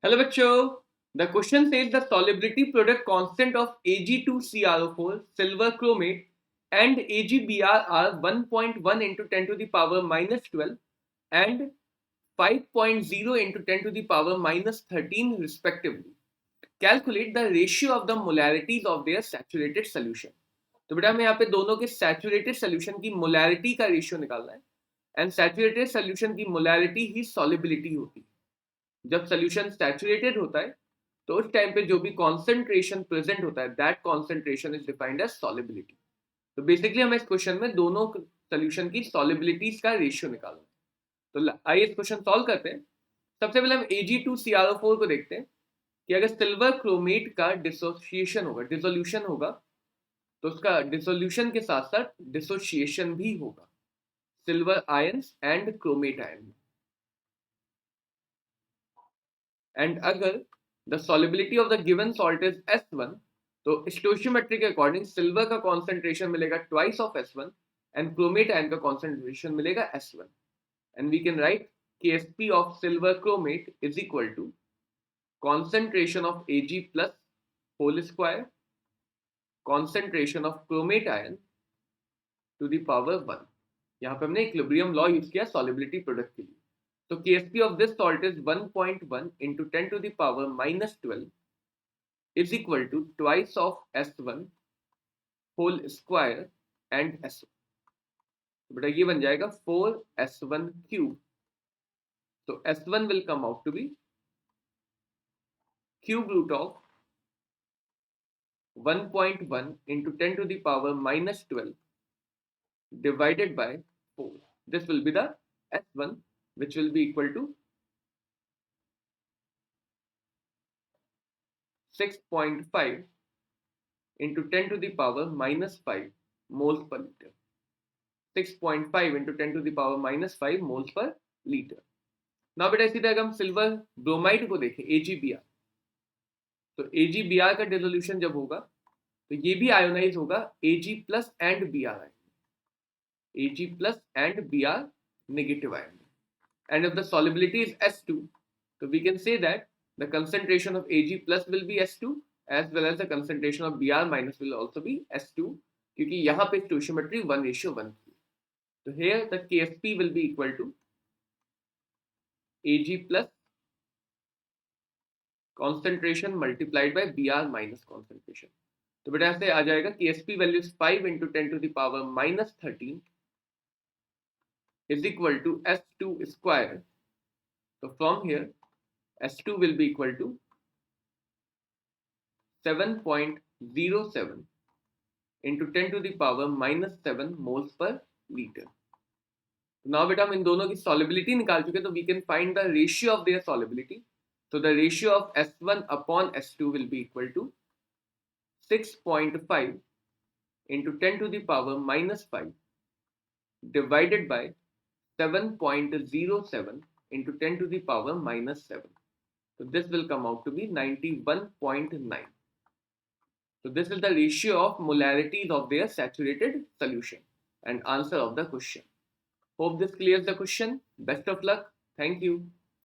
Hello bachcho. The question says the solubility product constant of Ag2CrO4, silver chromate and AgBr are 1.1 into 10 to the power minus 12 and 5.0 into 10 to the power minus 13 respectively. Calculate the ratio of the molarities of their saturated solution. तो बेटा हमें यहाँ पे दोनों के saturated solution की molarity का ratio निकालना है एंड सैचुरेटेड सोल्यूशन की मोलैरिटी ही सॉलिबिलिटी होती है. जब सोल्यूशन सैचुरेटेड होता है तो उस टाइम पे जो भी कॉन्सेंट्रेशन प्रेजेंट होता है that concentration is defined as solubility. तो बेसिकली हमें इस क्वेश्चन में दोनों सोल्यूशन की सॉलिबिलिटीज का रेशियो निकालना है. तो आइए इस क्वेश्चन सॉल्व करते हैं. सबसे पहले हम Ag2CrO4 को देखते हैं कि अगर सिल्वर क्रोमेट का डिसोसिएशन होगा, डिसोल्यूशन होगा, तो उसका डिसोल्यूशन के साथ साथ डिसोसिएशन भी होगा silver ions and chromate ion. And अगर the solubility of the given salt is S1, तो स्टोइचियोमेट्री के अकॉर्डिंग सिल्वर का कॉन्सेंट्रेशन मिलेगा twice of S1 and chromate ion का कॉन्सेंट्रेशन मिलेगा S1. And we can write KSP of silver chromate is equal to concentration of Ag plus whole square concentration of chromate ion to the power 1. यहाँ पे हमने equilibrium law use किया solubility product के लिए. तो KSP of this salt is 1.1 into 10 to the power minus 12 is equal to twice of S1 whole square and S1. तो बेटा ये बन जाएगा 4S1 cube. तो S1 will come out to be cube root of 1.1 into 10 to the power minus 12 divided by 4. This will be the S1, which will be equal to 6.5 into 10 to the power minus 5 moles per liter. 6.5 into 10 to the power minus 5 moles per liter. Now बेटा इसी तरह हम silver bromide को देखें AgBr. तो AgBr का dissolution जब होगा तो ये भी आयोनाइज होगा Ag plus and Br. Ag plus and Br negative ion. And if the solubility is S2, so we can say that the concentration of Ag plus will be S2 as well as the concentration of Br minus will also be S2, क्योंकि यहाँ पे stoichiometry 1:1 थी. So here the KSP will be equal to Ag plus concentration multiplied by Br minus concentration. तो बेटा ऐसे आ जाएगा KSP value is 5 into 10 to the power minus 13 is equal to S2 square. So from here S2 will be equal to 7.07 into 10 to the power minus 7 moles per liter. Now बेटा हम इन दोनों की solubility निकाल चुके, तो we can find the ratio of their solubility. So the ratio of S1 upon S2 will be equal to 6.5 into 10 to the power minus 5 divided by 7.07 into 10 to the power minus 7. So this will come out to be 91.9. So this is the ratio of molarities of their saturated solution and answer of the question. Hope this clears the question. Best of luck. Thank you.